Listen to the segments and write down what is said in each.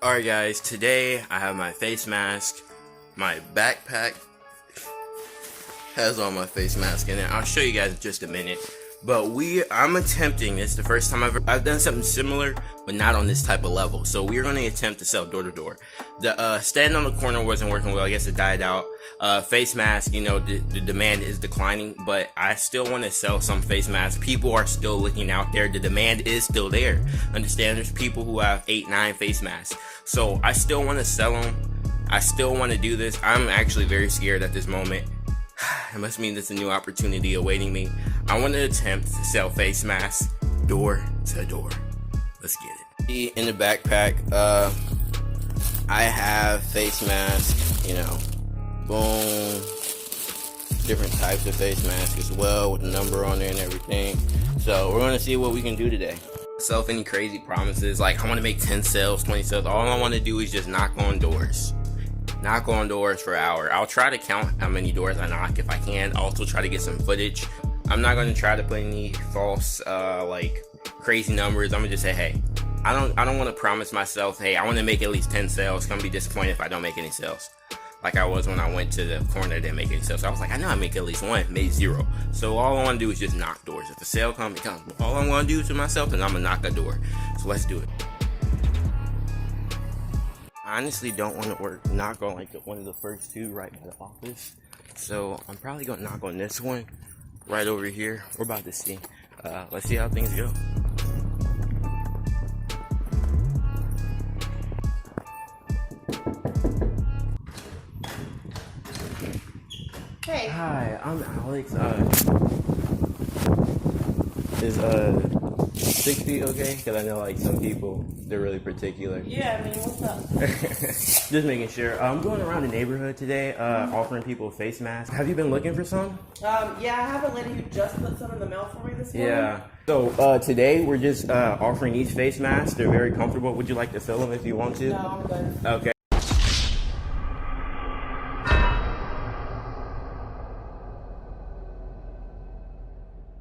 Alright guys, today I have my face mask. My backpack has all my face mask in it. I'll show you guys in just a minute. But I'm attempting this the first time I've done something similar, but not on this type of level. So we're going to attempt to sell door to door. The standing on the corner wasn't working well. I guess it died out. Face mask, you know, the demand is declining, but I still want to sell some face masks. People are still looking out there. The demand is still there. Understand, there's people who have 8, 9 face masks. So I still want to sell them. I still want to do this. I'm actually very scared at this moment. It must mean there's a new opportunity awaiting me. I want to attempt to sell face masks door to door. Let's get it. In the backpack, I have face masks, you know, boom, different types of face masks as well with the number on there and everything. So we're going to see what we can do today. Self any crazy promises, like I want to make 10 sales, 20 sales. All I want to do is just knock on doors. Knock on doors for an hour. I'll try to count how many doors I knock if I can. I'll also try to get some footage. I'm not going to try to put any false, like crazy numbers. I'm going to just say, hey, I don't want to promise myself, hey, I want to make at least 10 sales. I'm going to be disappointed if I don't make any sales. Like I was when I went to the corner that didn't make any sales. So I was like, I know I make at least 1, maybe 0. So all I want to do is just knock doors. If a sale comes, it comes. All I'm going to do to myself is I'm going to knock a door. So let's do it. I honestly don't want to knock on like one of the first 2 right by the office. So I'm probably going to knock on this one right over here. We're about to see. Let's see how things go. Hey. Hi, I'm Alex. Is 6 feet okay? Because I know like some people, they're really particular. Yeah, I mean, what's up? Just making sure. I'm going around the neighborhood today, offering people face masks. Have you been looking for some? Yeah, I have a lady who just put some in the mail for me this morning. Yeah. So today we're just offering each face mask. They're very comfortable. Would you like to fill them if you want to? No, I'm good. Okay.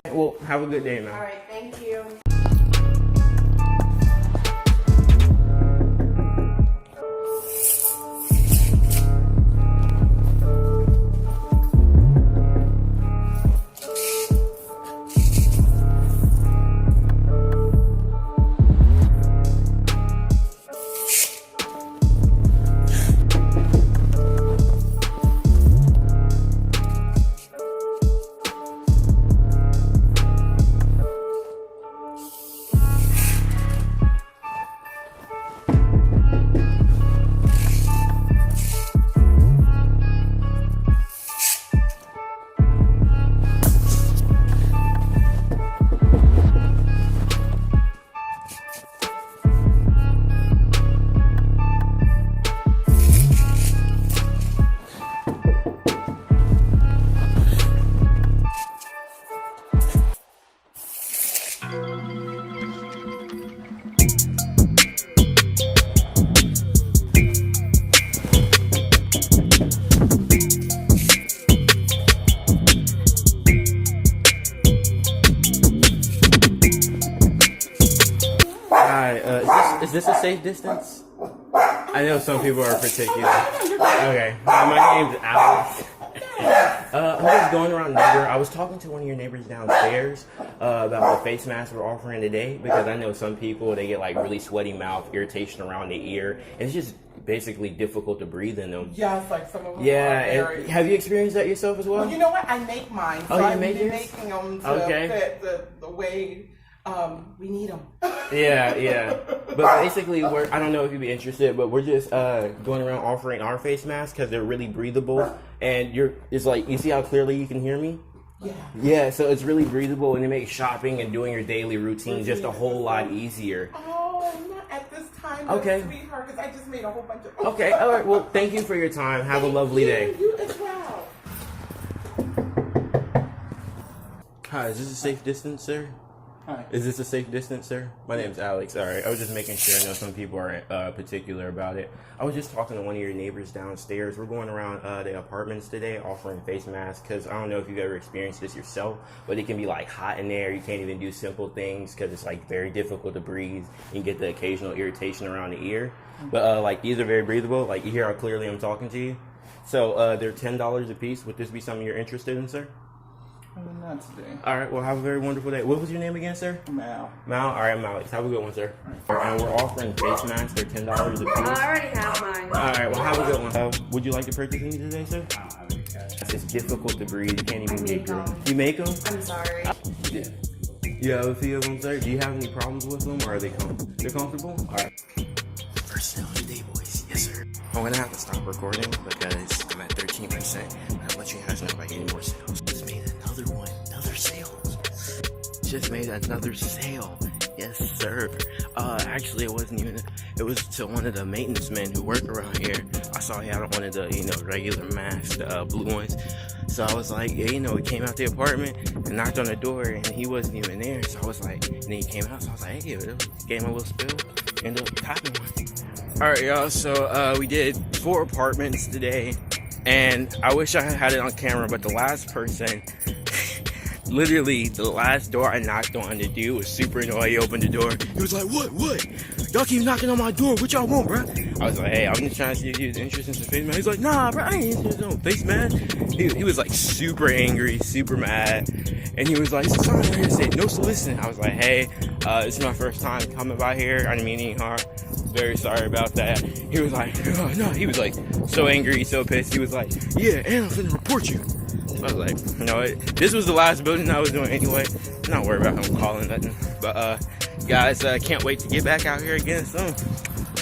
Well, have a good day, man. All right, thank you. Hi, is this a safe distance? I know some people are particular. Okay, my name's Alex. I'm just going around neighbor. I was talking to one of your neighbors downstairs about the face mask we're offering today, because I know some people, they get like really sweaty mouth, irritation around the ear. It's just basically difficult to breathe in them. Yeah, it's like some of them. Yeah, and have you experienced that yourself as well? Well, you know what? I make mine. So you make yours? making them to fit the way we need them. Yeah. But basically, I don't know if you'd be interested, but we're just going around offering our face masks because they're really breathable. And it's like, you see how clearly you can hear me? Yeah. Yeah, so it's really breathable, and it makes shopping and doing your daily routine just a whole lot easier. Oh, not at this time, okay, sweetheart, because I just made a whole bunch of... Okay, all right. Well, thank you for your time. Have a lovely day. You as well. Hi, is this a safe distance, sir? Hi. Is this a safe distance, sir? My name's Alex. All right, I was just making sure. I know some people are particular about it. I was just talking to one of your neighbors downstairs. We're going around the apartments today offering face masks because I don't know if you've ever experienced this yourself, but it can be like hot in there. You can't even do simple things because it's like very difficult to breathe. You can get the occasional irritation around the ear. But like these are very breathable. Like you hear how clearly I'm talking to you. So they're $10 a piece. Would this be something you're interested in, sir? Not today. All right, well, have a very wonderful day. What was your name again, sir? Mal. Mal? All right, I'm Alex. Have a good one, sir. All right, and we're offering face masks. They're $10 a piece. I already have mine. All right, well, have a good one. Would you like to purchase any today, sir? It's difficult to breathe. You can't even get through. You make them? I'm sorry. Yeah. You have a few of them, sir? Do you have any problems with them, or are they they're comfortable? All right. First sale of the day, boys. Yes, sir. I'm going to have to stop recording because I'm at 13%. I'll let you guys know if I get any more sales. Just made another one. Another sale. Just made another sale. Yes, sir. Actually, it wasn't even. It was to one of the maintenance men who work around here. I saw he had one of the, regular masks, the blue ones. So I was like, yeah, he came out the apartment and knocked on the door, and he wasn't even there. So I was like, and then he came out. So I was like, hey, gave him a little spill, ended up tapping one. All right, y'all. So we did 4 apartments today, and I wish I had it on camera, but the last person. Literally, the last door I knocked on, the dude was super annoyed. He opened the door. He was like, what? Y'all keep knocking on my door. What y'all want, bro? I was like, hey, I'm just trying to see if he was interested in some face mask. He's like, nah, bro, I ain't interested in no face mask. He was like super angry, super mad. And he was like, so sorry, I said, no soliciting. I was like, hey, this is my first time coming by here. I didn't mean any harm. Very sorry about that. He was like, oh, no. He was like so angry, so pissed. He was like, yeah, and I'm gonna report you. I was like, this was the last building I was doing anyway. I'm not worried about him calling nothing. But guys, can't wait to get back out here again soon.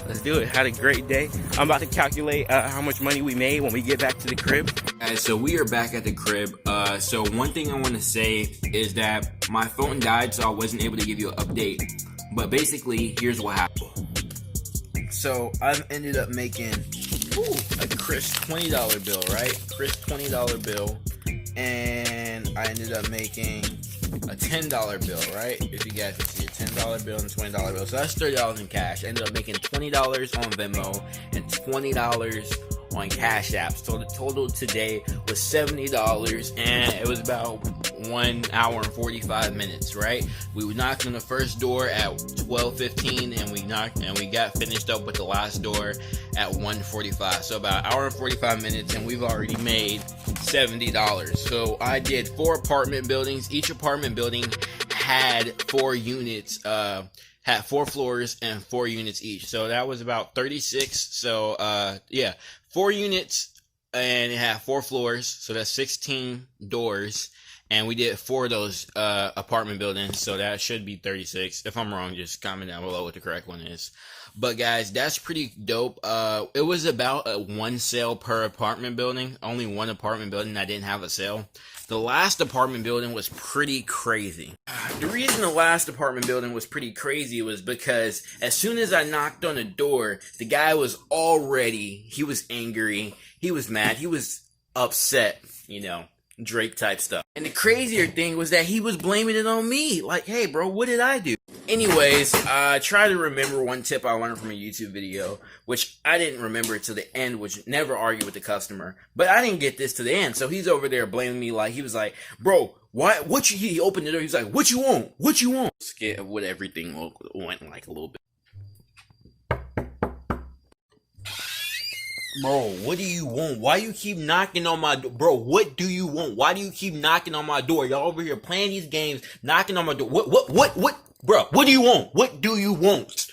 Let's do it. Had a great day. I'm about to calculate how much money we made when we get back to the crib. Guys, so we are back at the crib. So one thing I want to say is that my phone died, so I wasn't able to give you an update. But basically, here's what happened. So I've ended up making a crisp $20 bill, right? Crisp $20 bill. And I ended up making a $10 bill, right? If you guys can see a $10 bill and a $20 bill. So that's $30 in cash. I ended up making $20 on Venmo and $20 on Cash App. So the total today was $70, and it was about 1 hour and 45 minutes, right? We knocked on the first door at 12:15, and we got finished up with the last door at 1:45. So about an hour and 45 minutes, and we've already made $70. So I did 4 apartment buildings. Each apartment building had 4 units, had 4 floors and 4 units each. So that was about 36. So 4 units, and it had 4 floors. So that's 16 doors. And we did 4 of those apartment buildings, so that should be 36. If I'm wrong, just comment down below what the correct one is. But guys, that's pretty dope. It was about 1 sale per apartment building. Only 1 apartment building that didn't have a sale. The last apartment building was pretty crazy. The reason the last apartment building was pretty crazy was because as soon as I knocked on the door, the guy was he was angry, he was mad, he was upset, Drake type stuff. And the crazier thing was that he was blaming it on me. Like, hey bro, what did I do? Anyways, try to remember one tip I learned from a YouTube video, which I didn't remember till the end, which never argue with the customer. But I didn't get this to the end, so he's over there blaming me. Like, he was like, bro, he opened the door, he's like, what you want? Scared of what everything went like a little bit. Bro, what do you want? Why you keep knocking on my door? Bro, what do you want? Why do you keep knocking on my door? Y'all over here playing these games, knocking on my door. What? Bro, what do you want? What do you want?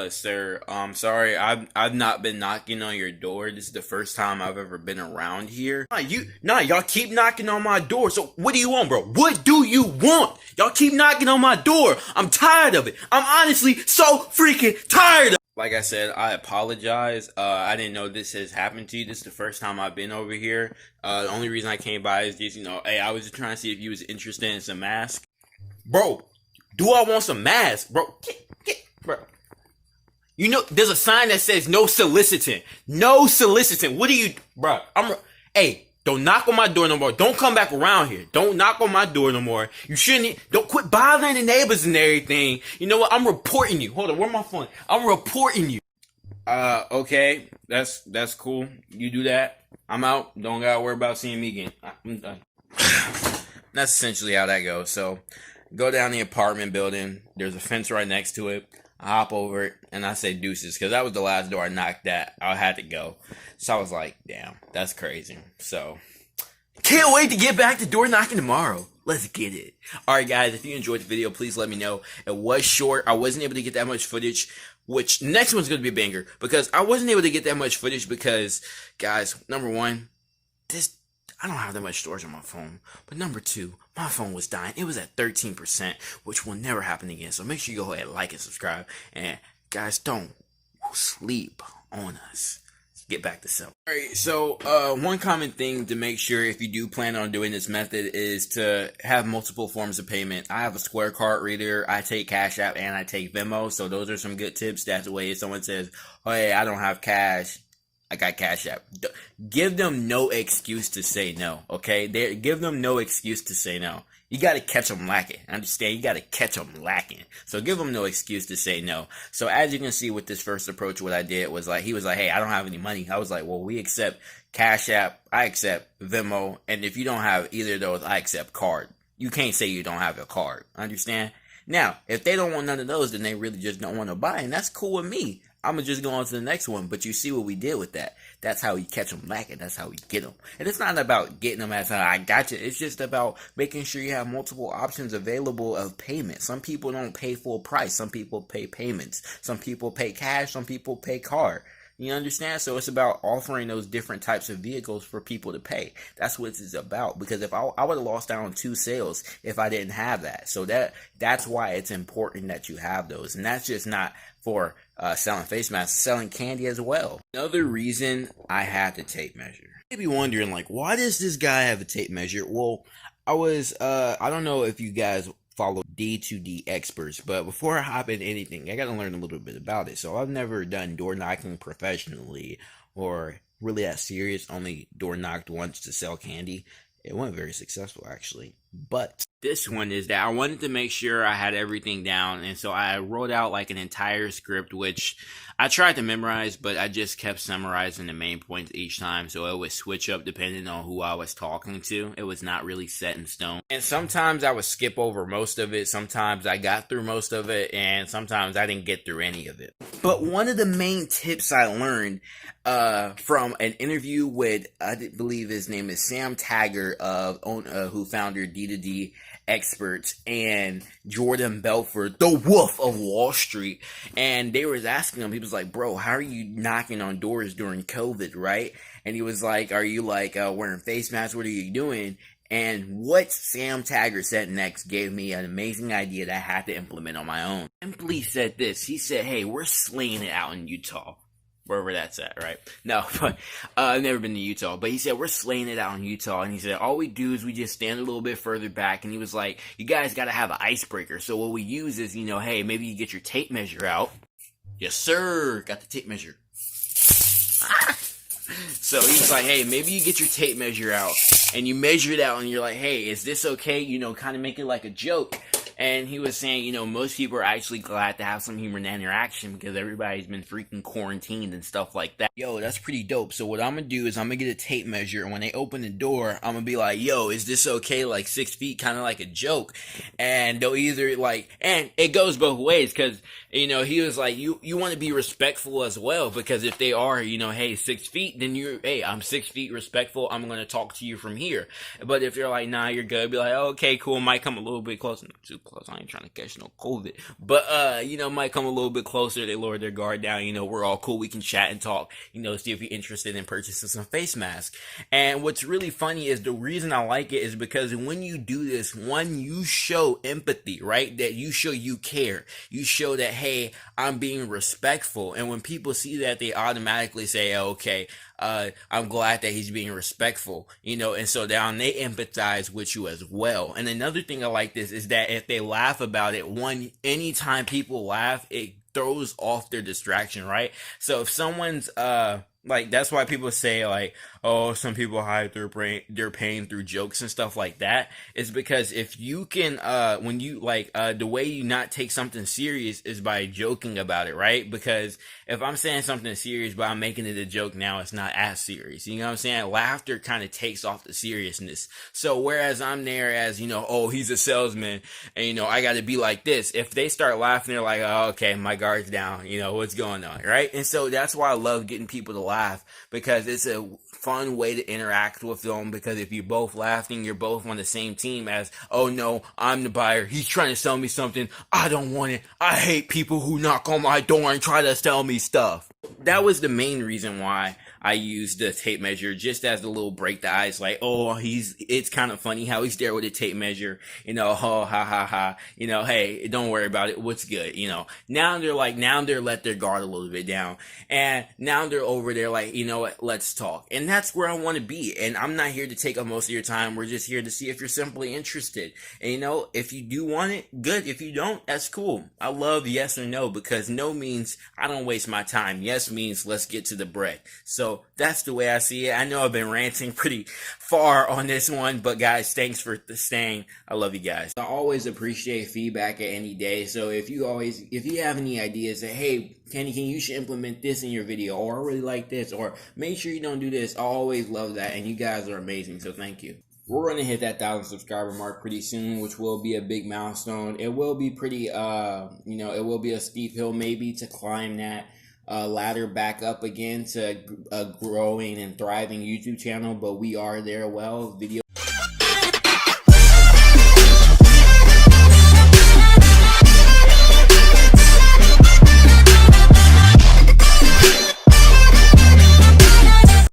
Sir, I'm sorry. I've not been knocking on your door. This is the first time I've ever been around here. Y'all keep knocking on my door. So what do you want, bro? What do you want? Y'all keep knocking on my door. I'm tired of it. I'm honestly so freaking tired of it. Like I said, I apologize. I didn't know this has happened to you. This is the first time I've been over here. The only reason I came by is just, hey, I was just trying to see if you was interested in some masks. Bro, do I want some masks? Bro, bro. There's a sign that says no soliciting. No soliciting. What do you, bro? Hey, Don't knock on my door no more. Don't come back around here. Don't knock on my door no more. You shouldn't. Don't quit bothering the neighbors and everything. You know what? I'm reporting you. Hold on. Where's my phone? I'm reporting you. Okay. That's cool. You do that. I'm out. Don't gotta worry about seeing me again. I'm done. That's essentially how that goes. So, go down the apartment building. There's a fence right next to it. I hop over it, and I say deuces, because that was the last door I knocked at. I had to go. So I was like, damn, that's crazy. So, can't wait to get back to door knocking tomorrow. Let's get it. Alright guys, if you enjoyed the video, please let me know. It was short. I wasn't able to get that much footage, which next one's going to be a banger, because I wasn't able to get that much footage because, guys, number one, I don't have that much storage on my phone. But number two, my phone was dying. It was at 13%, which will never happen again. So make sure you go ahead and like and subscribe. And guys, don't sleep on us. Let's get back to self. Alright, so one common thing to make sure if you do plan on doing this method is to have multiple forms of payment. I have a Square card reader. I take Cash App and I take Venmo. So those are some good tips. That's the way if someone says, oh, hey, I don't have cash, I got Cash App. Give them no excuse to say no, okay? Give them no excuse to say no. You gotta catch them lacking. Understand? You gotta catch them lacking. So give them no excuse to say no. So as you can see with this first approach, what I did was like, he was like, hey, I don't have any money. I was like, well, we accept Cash App. I accept Venmo. And if you don't have either of those, I accept card. You can't say you don't have a card. Understand? Now, if they don't want none of those, then they really just don't want to buy. And that's cool with me. I'm going to just go on to the next one. But you see what we did with that. That's how we catch them lacking. That's how we get them. And it's not about getting them as I got you. It's just about making sure you have multiple options available of payment. Some people don't pay full price. Some people pay payments. Some people pay cash. Some people pay card. You understand? So it's about offering those different types of vehicles for people to pay. That's what it's about. Because if I would have lost out on 2 sales if I didn't have that. So that's why it's important that you have those. And that's just not for selling face masks, selling candy as well. Another reason I had the tape measure. You may be wondering, like, why does this guy have a tape measure? Well, I don't know if you guys follow D2D experts, but before I hop into anything, I gotta learn a little bit about it. So I've never done door knocking professionally or really that serious, only door knocked once to sell candy. It went very successful actually. But this one is that I wanted to make sure I had everything down, and so I wrote out like an entire script, which I tried to memorize, but I just kept summarizing the main points each time, so it would switch up depending on who I was talking to. It was not really set in stone. And sometimes I would skip over most of it, sometimes I got through most of it, and sometimes I didn't get through any of it. But one of the main tips I learned from an interview with, I believe his name is Sam Taggart, who founded D2D Experts, and Jordan Belfort, the Wolf of Wall Street, and they was asking him, he was like, bro, how are you knocking on doors during COVID, right? And he was like, are you like wearing face masks? What are you doing? And what Sam Taggart said next gave me an amazing idea that I had to implement on my own. Simply said this, he said, hey, we're slaying it out in Utah. Wherever that's at, right? No, but I've never been to Utah. But he said, we're slaying it out in Utah. And he said, all we do is we just stand a little bit further back. And he was like, you guys got to have an icebreaker. So what we use is, hey, maybe you get your tape measure out. Yes, sir. Got the tape measure. So he's like, hey, maybe you get your tape measure out. And you measure it out. And you're like, hey, is this okay? Kind of make it like a joke. And he was saying, most people are actually glad to have some human interaction because everybody's been freaking quarantined and stuff like that. Yo, that's pretty dope. So what I'm going to do is I'm going to get a tape measure, and when they open the door, I'm going to be like, yo, is this okay? Like 6 feet, kind of like a joke. And they'll either and it goes both ways because, he was like, you want to be respectful as well, because if they are, hey, 6 feet, then hey, I'm 6 feet respectful. I'm going to talk to you from here. But if they're like, nah, you're good, be like, oh, okay, cool. Might come a little bit closer. Not too close. I ain't trying to catch no COVID. But, might come a little bit closer. They lower their guard down. We're all cool. We can chat and talk, see if you're interested in purchasing some face masks. And what's really funny is the reason I like it is because when you do this, one, you show empathy, right? That you show you care. You show that, hey, I'm being respectful. And when people see that, they automatically say, oh, okay, I'm glad that he's being respectful, and so down they empathize with you as well. And another thing I like this is that if they laugh about it, anytime people laugh, it throws off their distraction, right? So if someone's, that's why people say oh, some people hide their pain through jokes and stuff like that, is because if you can, when you like, the way you not take something serious is by joking about it, right? Because if I'm saying something serious but I'm making it a joke, now it's not as serious. You know what I'm saying? Laughter kind of takes off the seriousness. So whereas I'm there as, oh, he's a salesman and, I got to be like this. If they start laughing, they're like, oh, okay, my guard's down. What's going on, right? And so that's why I love getting people to laugh, because it's a fun way to interact with them, because if you're both laughing, you're both on the same team as, oh no, I'm the buyer, he's trying to sell me something, I don't want it, I hate people who knock on my door and try to sell me stuff. That was the main reason why I used the tape measure, just as a little break the ice, like, oh, it's kind of funny how he's there with a tape measure, oh, ha, ha, ha, hey, don't worry about it, what's good, now they're let their guard a little bit down, and now they're over there like, what, let's talk, and that's where I want to be, and I'm not here to take up most of your time, we're just here to see if you're simply interested, and if you do want it, good, if you don't, that's cool. I love yes or no, because no means I don't waste my time, yes means let's get to the bread. So that's the way I see it. I know I've been ranting pretty far on this one, but guys, thanks for staying. I love you guys. I always appreciate feedback at any day. So if you have any ideas that, hey, Kenny, you should implement this in your video, or I really like this, or make sure you don't do this. I always love that, and you guys are amazing. So thank you. We're going to hit that 1,000 subscriber mark pretty soon, which will be a big milestone. It will be pretty, it will be a steep hill maybe to climb that ladder back up again to a growing and thriving YouTube channel, but we are there well. Video